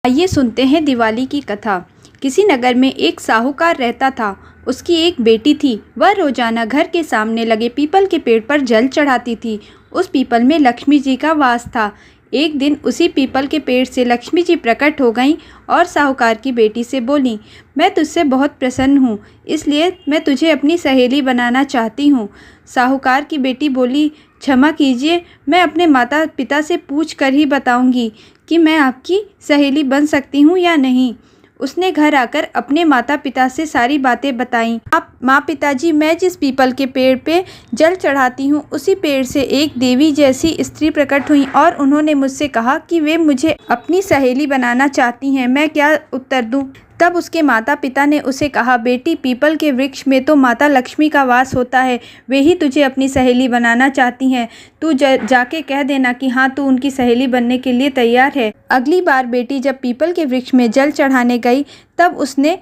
आइए सुनते हैं दिवाली की कथा। किसी नगर में एक साहूकार रहता था। उसकी एक बेटी थी। वह रोजाना घर के सामने लगे पीपल के पेड़ पर जल चढ़ाती थी। उस पीपल में लक्ष्मी जी का वास था। एक दिन उसी पीपल के पेड़ से लक्ष्मी जी प्रकट हो गईं और साहूकार की बेटी से बोली, मैं तुझसे बहुत प्रसन्न हूँ, इसलिए मैं तुझे अपनी सहेली बनाना चाहती हूँ। साहूकार की बेटी बोली, क्षमा कीजिए, मैं अपने माता पिता से पूछ कर ही बताऊंगी कि मैं आपकी सहेली बन सकती हूँ या नहीं। उसने घर आकर अपने माता पिता से सारी बातें बताईं। आप माँ पिताजी, मैं जिस पीपल के पेड़ पे जल चढ़ाती हूँ उसी पेड़ से एक देवी जैसी स्त्री प्रकट हुई और उन्होंने मुझसे कहा कि वे मुझे अपनी सहेली बनाना चाहती हैं। मैं क्या उत्तर दूँ? तब उसके माता पिता ने उसे कहा, बेटी, पीपल के वृक्ष में तो माता लक्ष्मी का वास होता है, वे ही तुझे अपनी सहेली बनाना चाहती हैं। तू जाके कह देना कि हाँ, तू उनकी सहेली बनने के लिए तैयार है। अगली बार बेटी जब पीपल के वृक्ष में जल चढ़ाने गई तब उसने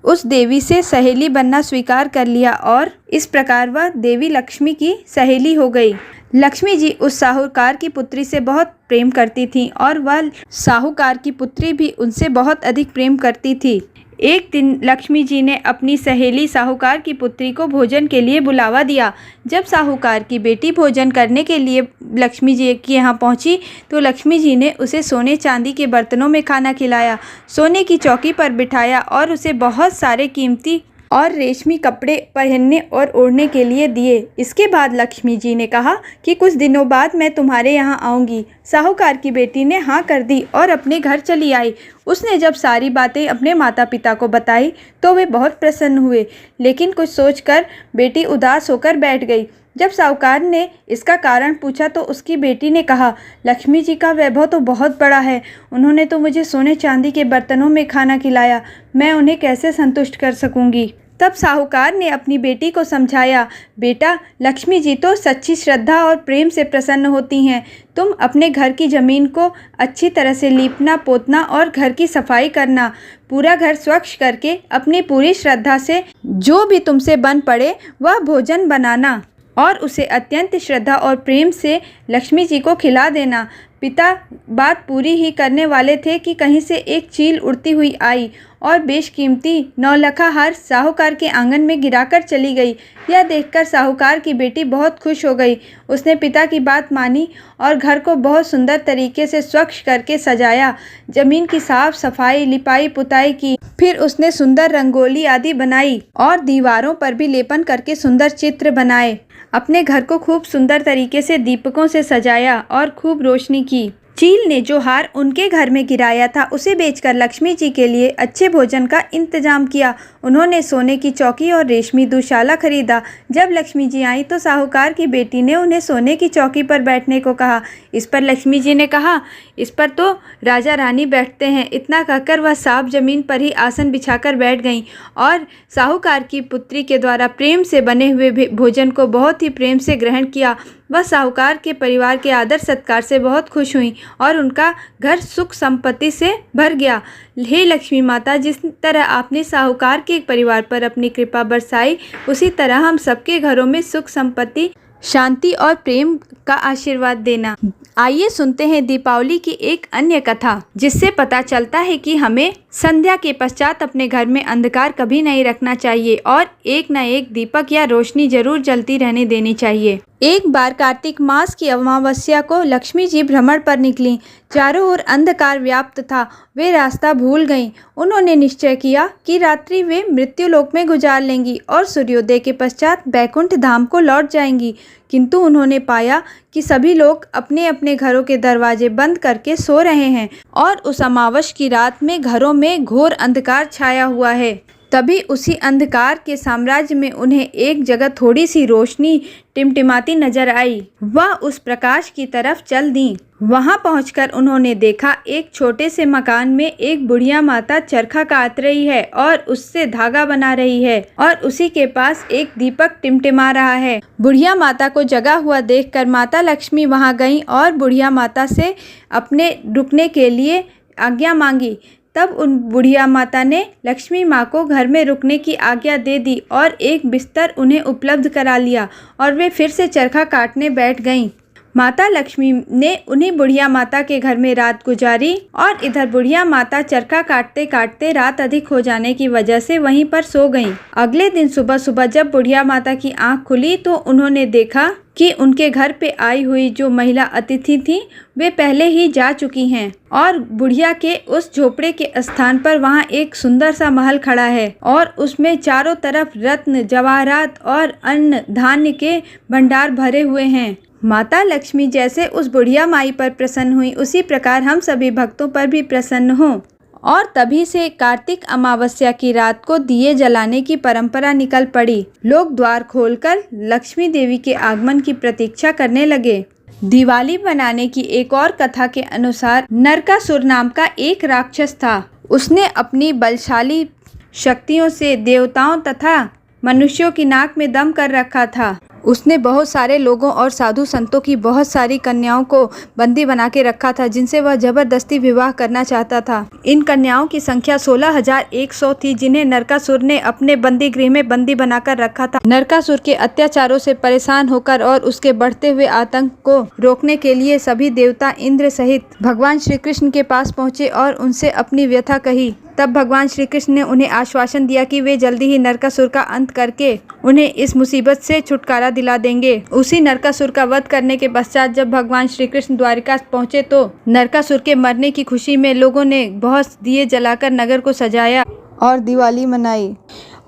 उस देवी से सहेली बनना स्वीकार कर लिया और इस प्रकार वह देवी लक्ष्मी की सहेली हो गई। लक्ष्मी जी उस साहूकार की पुत्री से बहुत प्रेम करती थीं और वह साहूकार की पुत्री भी उनसे बहुत अधिक प्रेम करती थी। एक दिन लक्ष्मी जी ने अपनी सहेली साहूकार की पुत्री को भोजन के लिए बुलावा दिया। जब साहूकार की बेटी भोजन करने के लिए लक्ष्मी जी के यहाँ पहुँची तो लक्ष्मी जी ने उसे सोने चांदी के बर्तनों में खाना खिलाया, सोने की चौकी पर बिठाया और उसे बहुत सारे कीमती और रेशमी कपड़े पहनने और ओढ़ने के लिए दिए। इसके बाद लक्ष्मी जी ने कहा कि कुछ दिनों बाद मैं तुम्हारे यहाँ आऊँगी। साहूकार की बेटी ने हाँ कर दी और अपने घर चली आई। उसने जब सारी बातें अपने माता पिता को बताई तो वे बहुत प्रसन्न हुए, लेकिन कुछ सोचकर बेटी उदास होकर बैठ गई। जब साहूकार ने इसका कारण पूछा तो उसकी बेटी ने कहा, लक्ष्मी जी का वैभव तो बहुत बड़ा है, उन्होंने तो मुझे सोने चांदी के बर्तनों में खाना खिलाया, मैं उन्हें कैसे संतुष्ट कर सकूंगी। तब साहूकार ने अपनी बेटी को समझाया, बेटा, लक्ष्मी जी तो सच्ची श्रद्धा और प्रेम से प्रसन्न होती हैं। तुम अपने घर की ज़मीन को अच्छी तरह से लीपना पोतना और घर की सफाई करना, पूरा घर स्वच्छ करके अपनी पूरी श्रद्धा से जो भी तुमसे बन पड़े वह भोजन बनाना और उसे अत्यंत श्रद्धा और प्रेम से लक्ष्मी जी को खिला देना। पिता बात पूरी ही करने वाले थे कि कहीं से एक चील उड़ती हुई आई और बेशकीमती नौलखा हार साहूकार के आंगन में गिराकर चली गई। यह देखकर साहूकार की बेटी बहुत खुश हो गई। उसने पिता की बात मानी और घर को बहुत सुंदर तरीके से स्वच्छ करके सजाया, जमीन की साफ सफाई, लिपाई पुताई की। फिर उसने सुंदर रंगोली आदि बनाई और दीवारों पर भी लेपन करके सुंदर चित्र बनाए। अपने घर को खूब सुंदर तरीके से दीपकों से सजाया और खूब रोशनी की। चील ने जो हार उनके घर में गिराया था उसे बेचकर लक्ष्मी जी के लिए अच्छे भोजन का इंतजाम किया। उन्होंने सोने की चौकी और रेशमी दुशाला खरीदा। जब लक्ष्मी जी आई तो साहूकार की बेटी ने उन्हें सोने की चौकी पर बैठने को कहा। इस पर लक्ष्मी जी ने कहा, इस पर तो राजा रानी बैठते हैं। इतना कहकर वह साफ जमीन पर ही आसन बिछाकर बैठ गईं और साहूकार की पुत्री के द्वारा प्रेम से बने हुए भोजन को बहुत ही प्रेम से ग्रहण किया। वह साहूकार के परिवार के आदर सत्कार से बहुत खुश हुई और उनका घर सुख संपत्ति से भर गया। हे लक्ष्मी माता, जिस तरह आपने साहूकार के परिवार पर अपनी कृपा बरसाई, उसी तरह हम सबके घरों में सुख संपत्ति, शांति और प्रेम का आशीर्वाद देना। आइए सुनते हैं दीपावली की एक अन्य कथा, जिससे पता चलता है कि हमें संध्या के पश्चात अपने घर में अंधकार कभी नहीं रखना चाहिए और एक न एक दीपक या रोशनी जरूर जलती रहने देनी चाहिए। एक बार कार्तिक मास की अमावस्या को लक्ष्मी जी भ्रमण पर निकलीं। चारों ओर अंधकार व्याप्त था। वे रास्ता भूल गईं। उन्होंने निश्चय किया कि रात्रि वे मृत्युलोक में गुजार लेंगी और सूर्योदय के पश्चात बैकुंठ धाम को लौट जाएंगी। किंतु उन्होंने पाया कि सभी लोग अपने अपने घरों के दरवाजे बंद करके सो रहे हैं और उस अमावस की रात में घरों में घोर अंधकार छाया हुआ है। तभी उसी अंधकार के साम्राज्य में उन्हें एक जगह थोड़ी सी रोशनी टिमटिमाती नजर आई। वह उस प्रकाश की तरफ चल दी। वहां पहुंचकर उन्होंने देखा एक छोटे से मकान में एक बुढ़िया माता चरखा काट रही है और उससे धागा बना रही है और उसी के पास एक दीपक टिमटिमा रहा है। बुढ़िया माता को जगा हुआ देखकर माता लक्ष्मी वहां गईं और बुढ़िया माता से अपने रुकने के लिए आज्ञा मांगी। तब उन बुढ़िया माता ने लक्ष्मी माँ को घर में रुकने की आज्ञा दे दी और एक बिस्तर उन्हें उपलब्ध करा लिया और वे फिर से चरखा काटने बैठ गईं। माता लक्ष्मी ने उन्हीं बुढ़िया माता के घर में रात गुजारी और इधर बुढ़िया माता चरखा काटते काटते रात अधिक हो जाने की वजह से वहीं पर सो गईं। अगले दिन सुबह सुबह जब बुढ़िया माता की आंख खुली तो उन्होंने देखा कि उनके घर पे आई हुई जो महिला अतिथि थी वे पहले ही जा चुकी हैं और बुढ़िया के उस झोपड़े के स्थान पर वहाँ एक सुंदर सा महल खड़ा है और उसमें चारों तरफ रत्न जवाहरात और अन्न धान्य के भंडार भरे हुए हैं। माता लक्ष्मी जैसे उस बुढ़िया माई पर प्रसन्न हुई उसी प्रकार हम सभी भक्तों पर भी प्रसन्न हों। और तभी से कार्तिक अमावस्या की रात को दिए जलाने की परंपरा निकल पड़ी। लोग द्वार खोलकर लक्ष्मी देवी के आगमन की प्रतीक्षा करने लगे। दिवाली मनाने की एक और कथा के अनुसार नरकासुर नाम का एक राक्षस था। उसने अपनी बलशाली शक्तियों से देवताओं तथा मनुष्यों की नाक में दम कर रखा था। उसने बहुत सारे लोगों और साधु संतों की बहुत सारी कन्याओं को बंदी बना के रखा था जिनसे वह जबरदस्ती विवाह करना चाहता था। इन कन्याओं की संख्या 16,100 थी जिन्हें नरकासुर ने अपने बंदी गृह में बंदी बनाकर रखा था। नरकासुर के अत्याचारों से परेशान होकर और उसके बढ़ते हुए आतंक को रोकने के लिए सभी देवता इंद्र सहित भगवान श्री कृष्ण के पास पहुँचे और उनसे अपनी व्यथा कही। तब भगवान श्री कृष्ण ने उन्हें आश्वासन दिया कि वे जल्दी ही नरकासुर का अंत करके उन्हें इस मुसीबत से छुटकारा दिला देंगे। उसी नरकासुर का वध करने के पश्चात जब भगवान श्री कृष्ण द्वारिका पहुंचे तो नरकासुर के मरने की खुशी में लोगों ने बहुत दिए जलाकर नगर को सजाया और दिवाली मनाई।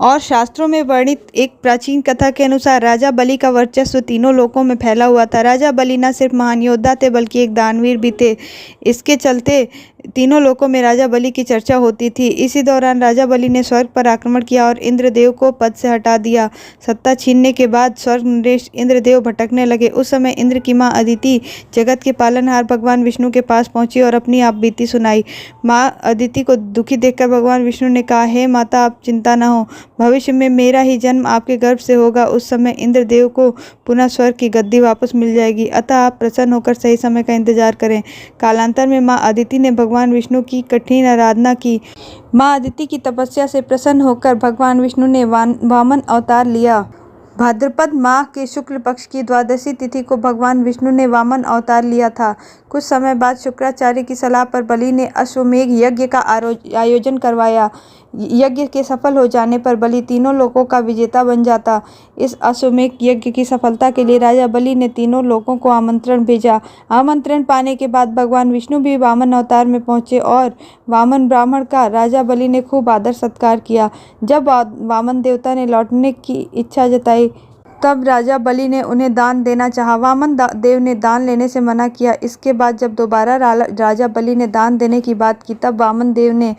और शास्त्रों में वर्णित एक प्राचीन कथा के अनुसार राजा बलि का वर्चस्व तीनों लोकों में फैला हुआ था। राजा बलि न सिर्फ महान योद्धा थे बल्कि एक दानवीर भी थे। इसके चलते तीनों लोकों में राजा बलि की चर्चा होती थी। इसी दौरान राजा बलि ने स्वर्ग पर आक्रमण किया और इंद्रदेव को पद से हटा दिया। सत्ता छीनने के बाद स्वर्ग नरेश इंद्रदेव भटकने लगे। उस समय इंद्र की माँ अदिति जगत के पालनहार भगवान विष्णु के पास पहुंची और अपनी आप बीती सुनाई। माँ अदिति को दुखी देखकर भगवान विष्णु ने कहा, हे माता, आप चिंता न हो, भविष्य में मेरा ही जन्म आपके गर्भ से होगा। उस समय इंद्रदेव को पुनः स्वर्ग की गद्दी वापस मिल जाएगी, अतः आप प्रसन्न होकर सही समय का इंतजार करें। कालांतर में माँ अदिति ने भगवान विष्णु की कठिन आराधना की। माँ अदिति की तपस्या से प्रसन्न होकर भगवान विष्णु ने वामन अवतार लिया। भाद्रपद माह के शुक्ल पक्ष की द्वादशी तिथि को भगवान विष्णु ने वामन अवतार लिया था। कुछ समय बाद शुक्राचार्य की सलाह पर बलि ने अश्वमेघ यज्ञ का आयोजन करवाया। यज्ञ के सफल हो जाने पर बलि तीनों लोकों का विजेता बन जाता। इस अश्वमेघ यज्ञ की सफलता के लिए राजा बलि ने तीनों लोकों को आमंत्रण भेजा। आमंत्रण पाने के बाद भगवान विष्णु भी वामन अवतार में पहुंचे और वामन ब्राह्मण का राजा बलि ने खूब आदर सत्कार किया। जब वामन देवता ने लौटने की इच्छा जताई तब राजा बलि ने उन्हें दान देना चाहा। वामन देव ने दान लेने से मना किया। इसके बाद जब दोबारा राजा बलि ने दान देने की बात की तब वामन देव ने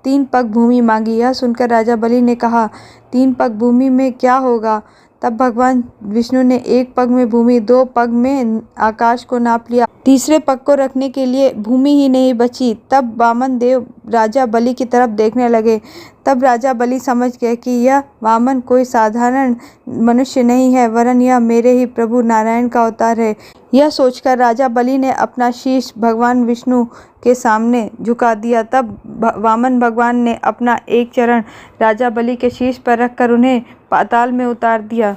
3 पग भूमि मांगी। यह सुनकर राजा बलि ने कहा, 3 पग भूमि में क्या होगा? तब भगवान विष्णु ने 1 पग में भूमि, 2 पग में आकाश को नाप लिया। तीसरे पग को रखने के लिए भूमि ही नहीं बची। तब वामन देव राजा बलि की तरफ देखने लगे। तब राजा बलि समझ गए कि यह वामन कोई साधारण मनुष्य नहीं है, वरन यह मेरे ही प्रभु नारायण का अवतार है। यह सोचकर राजा बलि ने अपना शीश भगवान विष्णु के सामने झुका दिया। तब वामन भगवान ने अपना एक चरण राजा बलि के शीश पर रखकर उन्हें पाताल में उतार दिया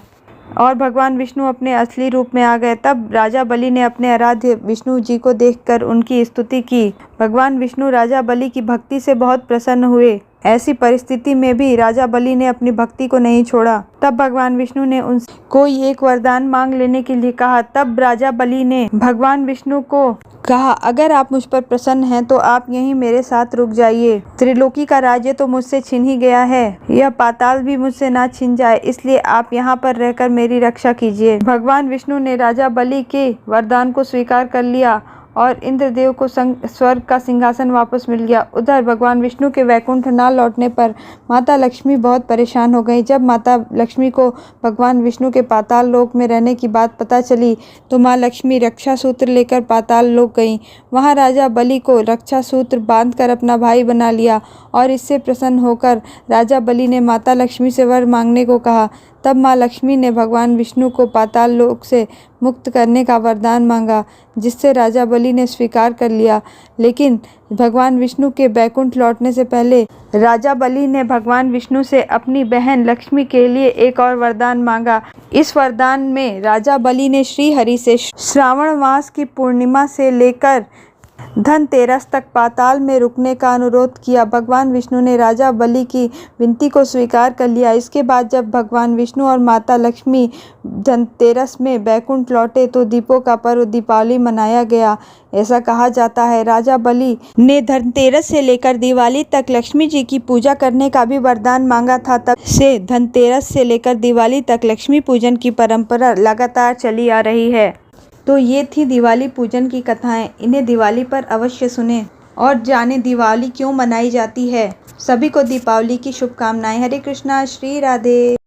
और भगवान विष्णु अपने असली रूप में आ गए। तब राजा बलि ने अपने आराध्य विष्णु जी को देखकर उनकी स्तुति की। भगवान विष्णु राजा बलि की भक्ति से बहुत प्रसन्न हुए। ऐसी परिस्थिति में भी राजा बलि ने अपनी भक्ति को नहीं छोड़ा। तब भगवान विष्णु ने उनसे कोई एक वरदान मांग लेने के लिए कहा। तब राजा बलि ने भगवान विष्णु को कहा, अगर आप मुझ पर प्रसन्न हैं तो आप यहीं मेरे साथ रुक जाइए। त्रिलोकी का राज्य तो मुझसे छिन ही गया है, यह पाताल भी मुझसे ना छिन जाए, इसलिए आप यहाँ पर रहकर मेरी रक्षा कीजिए। भगवान विष्णु ने राजा बलि के वरदान को स्वीकार कर लिया और इंद्रदेव को स्वर्ग का सिंहासन वापस मिल गया। उधर भगवान विष्णु के वैकुंठ न लौटने पर माता लक्ष्मी बहुत परेशान हो गई। जब माता लक्ष्मी को भगवान विष्णु के पाताल लोक में रहने की बात पता चली तो माँ लक्ष्मी रक्षा सूत्र लेकर पाताल लोक गईं। वहाँ राजा बलि को रक्षा सूत्र बांधकर अपना भाई बना लिया और इससे प्रसन्न होकर राजा बलि ने माता लक्ष्मी से वर मांगने को कहा। तब माँ लक्ष्मी ने भगवान विष्णु को पाताल लोक से मुक्त करने का वरदान मांगा, जिससे राजा बलि ने स्वीकार कर लिया। लेकिन भगवान विष्णु के बैकुंठ लौटने से पहले राजा बलि ने भगवान विष्णु से अपनी बहन लक्ष्मी के लिए एक और वरदान मांगा। इस वरदान में राजा बलि ने श्री हरि से श्रावण मास की पूर्णिमा से लेकर धनतेरस तक पाताल में रुकने का अनुरोध किया। भगवान विष्णु ने राजा बलि की विनती को स्वीकार कर लिया। इसके बाद जब भगवान विष्णु और माता लक्ष्मी धनतेरस में बैकुंठ लौटे तो दीपों का पर्व दीपावली मनाया गया। ऐसा कहा जाता है राजा बलि ने धनतेरस से लेकर दिवाली तक लक्ष्मी जी की पूजा करने का भी वरदान मांगा था। तब से धनतेरस से लेकर दिवाली तक लक्ष्मी पूजन की परंपरा लगातार चली आ रही है। तो ये थी दिवाली पूजन की कथाएं। इन्हें दिवाली पर अवश्य सुनें और जानें दिवाली क्यों मनाई जाती है। सभी को दीपावली की शुभकामनाएं। हरे कृष्णा, श्री राधे।